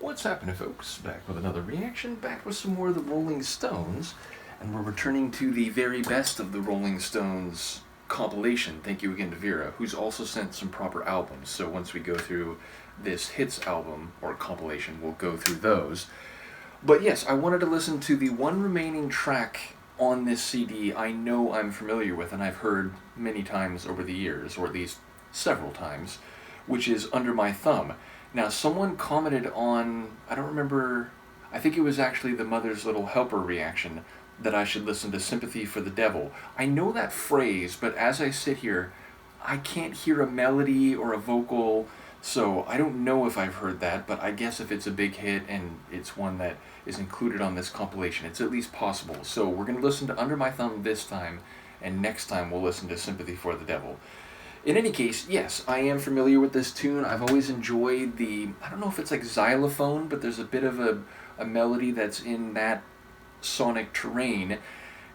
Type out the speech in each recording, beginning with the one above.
What's happening, folks? Back with another reaction, back with some more of the Rolling Stones, and we're returning to the very best of the Rolling Stones compilation. Thank you again to Vera, who's also sent some proper albums, so once we go through this hits album, or compilation, we'll go through those. But yes, I wanted to listen to the one remaining track on this CD I know I'm familiar with, and I've heard many times over the years, or at least several times, which is Under My Thumb. Now, someone commented on, I don't remember, I think it was actually the Mother's Little Helper reaction, that I should listen to Sympathy for the Devil. I know that phrase, but as I sit here, I can't hear a melody or a vocal, so I don't know if I've heard that, but I guess if it's a big hit and it's one that is included on this compilation, it's at least possible. So we're going to listen to Under My Thumb this time, and next time we'll listen to Sympathy for the Devil. In any case, yes, I am familiar with this tune. I've always enjoyed the, I don't know if it's like xylophone, but there's a bit of a melody that's in that sonic terrain.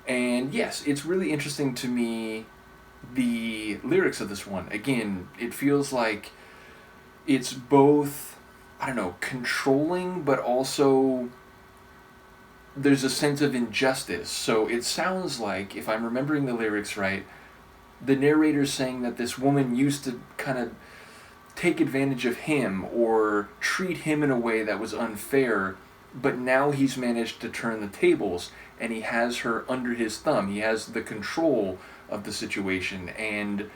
And yes, it's really interesting to me, the lyrics of this one. Again, it feels like it's both, I don't know, controlling, but also there's a sense of injustice. So it sounds like, if I'm remembering the lyrics right, the narrator's saying that this woman used to kind of take advantage of him or treat him in a way that was unfair, but now he's managed to turn the tables and he has her under his thumb. He has the control of the situation and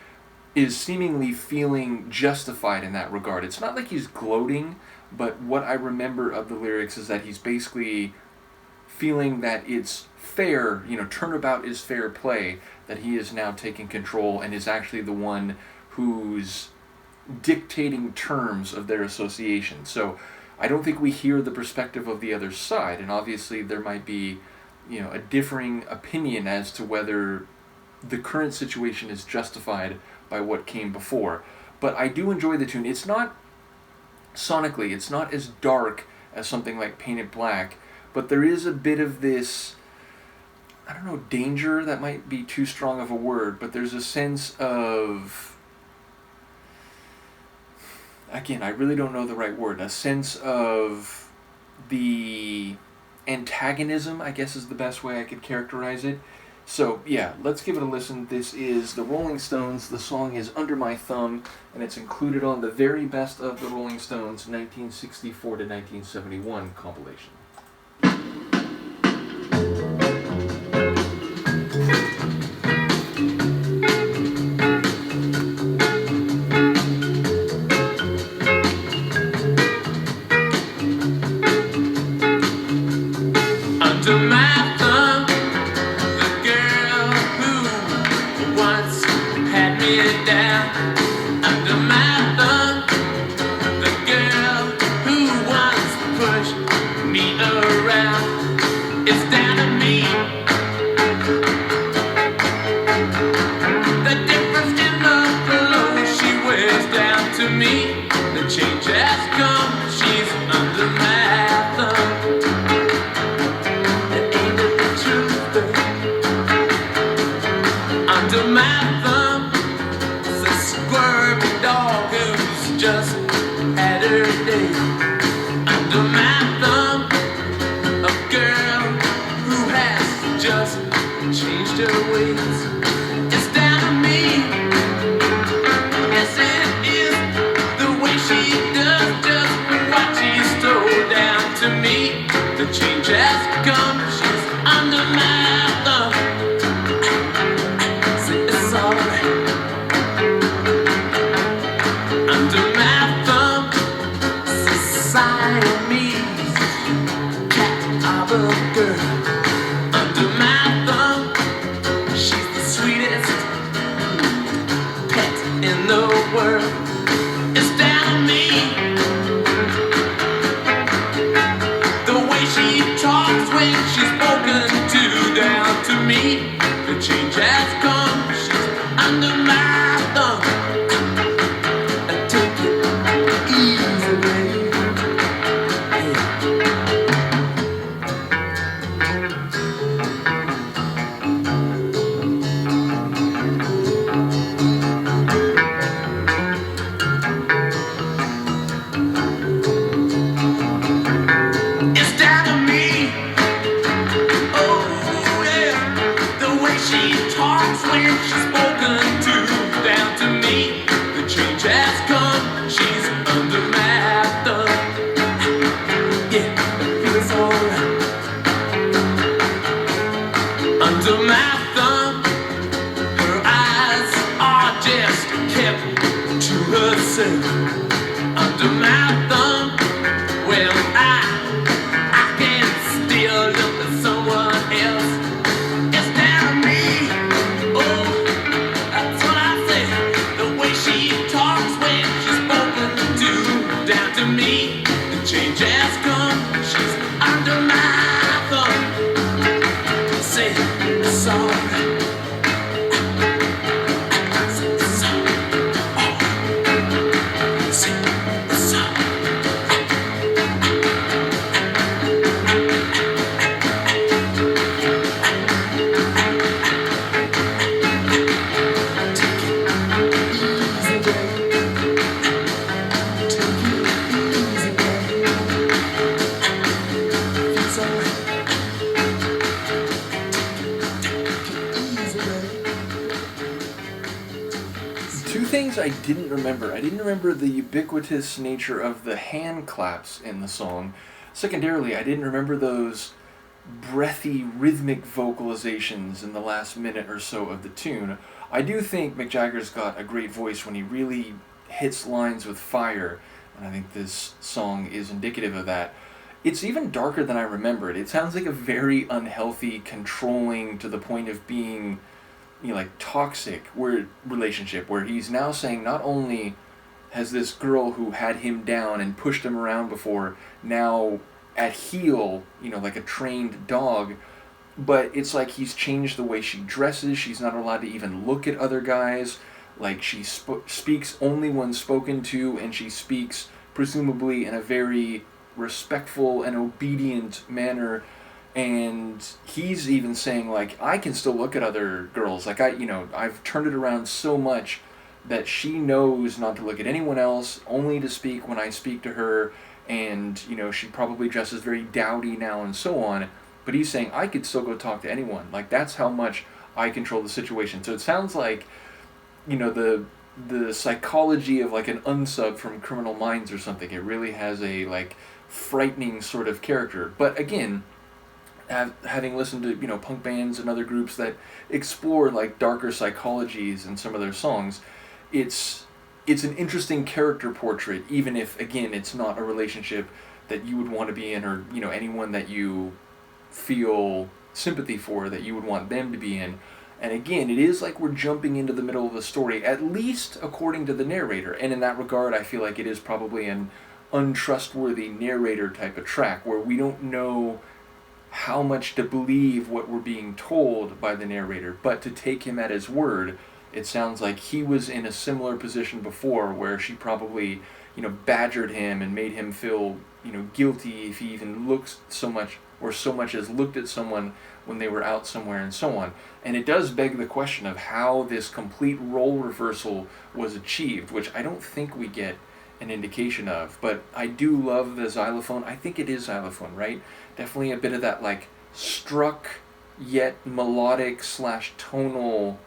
is seemingly feeling justified in that regard. It's not like he's gloating, but what I remember of the lyrics is that he's basically feeling that it's fair, turnabout is fair play, that he is now taking control and is actually the one who's dictating terms of their association. So I don't think we hear the perspective of the other side, and obviously there might be, a differing opinion as to whether the current situation is justified by what came before. But I do enjoy the tune. It's not, sonically, it's not as dark as something like Painted Black, but there is a bit of this, I don't know, danger, that might be too strong of a word, but there's a sense of, again, I really don't know the right word, a sense of the antagonism, I guess is the best way I could characterize it. So yeah, let's give it a listen. This is the Rolling Stones. The song is Under My Thumb, and it's included on the very best of the Rolling Stones 1964 to 1971 compilation. Under my thumb, the girl who once had me down. Under my thumb, the girl who once pushed me around. It's down to me. The difference in the clothes she wears down to me. The change has come, she's under my thumb. Under my thumb, it's a squirmy dog who's just had her day. Under my thumb, a girl who has just changed her ways. It's down to me. Yes, it is the way she does just what she stole down to me. The change has come, she's under my thumb. Under my thumb, Siamese cat of a girl. Under my thumb, she's the sweetest pet in the world. It's down to me. The way she talks when she's spoken to down to me. The change has come, she's under my thumb. Take it easy, baby. Yeah. she's spoken to. Down to me, the change has come. She's under my thumb. Yeah, it feels alright. Under my thumb, her eyes are just kept to herself. Under my thumb, well, I can still look at someone else instead of me. Oh, that's what I say. The way she talks when she's spoken to. Down to me, the change has come. She's under my thumb. Say it's alright. Say it's alright. Say it's alright. Two things I didn't remember. I didn't remember the ubiquitous nature of the hand claps in the song. Secondarily, I didn't remember those breathy, rhythmic vocalizations in the last minute or so of the tune. I do think Mick Jagger's got a great voice when he really hits lines with fire, and I think this song is indicative of that. It's even darker than I remembered. It sounds like a very unhealthy, controlling, to the point of being, like toxic relationship, where he's now saying not only has this girl who had him down and pushed him around before now at heel, like a trained dog, but it's like he's changed the way she dresses. She's not allowed to even look at other guys. Like she speaks only when spoken to, and she speaks presumably in a very respectful and obedient manner. And he's even saying, like, I can still look at other girls. Like, I've turned it around so much that she knows not to look at anyone else, only to speak when I speak to her. And, she probably dresses very dowdy now and so on. But he's saying, I could still go talk to anyone. Like, that's how much I control the situation. So it sounds like, the psychology of, like, an unsub from Criminal Minds or something. It really has a, like, frightening sort of character. But again, having listened to punk bands and other groups that explore like darker psychologies in some of their songs, it's an interesting character portrait, even if again it's not a relationship that you would want to be in, or anyone that you feel sympathy for that you would want them to be in. And again, it is like we're jumping into the middle of the story, at least according to the narrator. And in that regard, I feel like it is probably an untrustworthy narrator type of track, where we don't know how much to believe what we're being told by the narrator, but to take him at his word, it sounds like he was in a similar position before, where she probably, badgered him and made him feel, guilty if he even looked so much, or so much as looked at someone when they were out somewhere and so on. And it does beg the question of how this complete role reversal was achieved, which I don't think we get an indication of, but I do love the xylophone. I think it is xylophone, right? Definitely a bit of that like struck yet melodic / tonal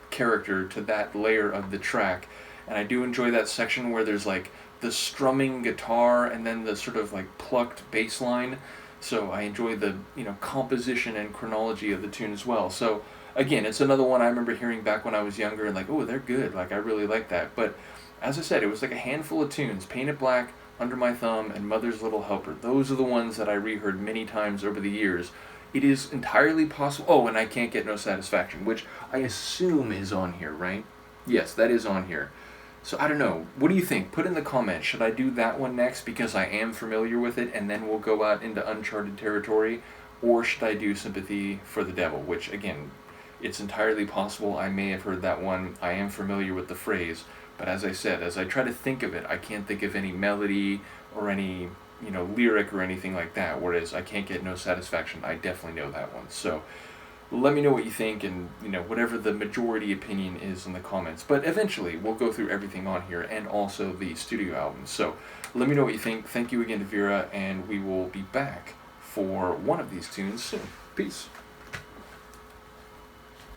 character to that layer of the track. And I do enjoy that section where there's like the strumming guitar and then the sort of like plucked bass line. So I enjoy the composition and chronology of the tune as well. So again, it's another one I remember hearing back when I was younger and like, oh, they're good, like I really like that. But as I said, it was like a handful of tunes: Paint It Black, Under My Thumb, and Mother's Little Helper. Those are the ones that I reheard many times over the years. It is entirely possible. Oh, and I Can't Get No Satisfaction, which I assume is on here, right? Yes, that is on here. So I don't know. What do you think? Put in the comments. Should I do that one next because I am familiar with it, and then we'll go out into uncharted territory? Or should I do Sympathy for the Devil, which, again, it's entirely possible I may have heard that one. I am familiar with the phrase. But as I said, as I try to think of it, I can't think of any melody or any, lyric or anything like that. Whereas I Can't Get No Satisfaction, I definitely know that one. So let me know what you think, and, whatever the majority opinion is in the comments. But eventually, we'll go through everything on here and also the studio albums. So let me know what you think. Thank you again to Vera, and we will be back for one of these tunes soon. Peace.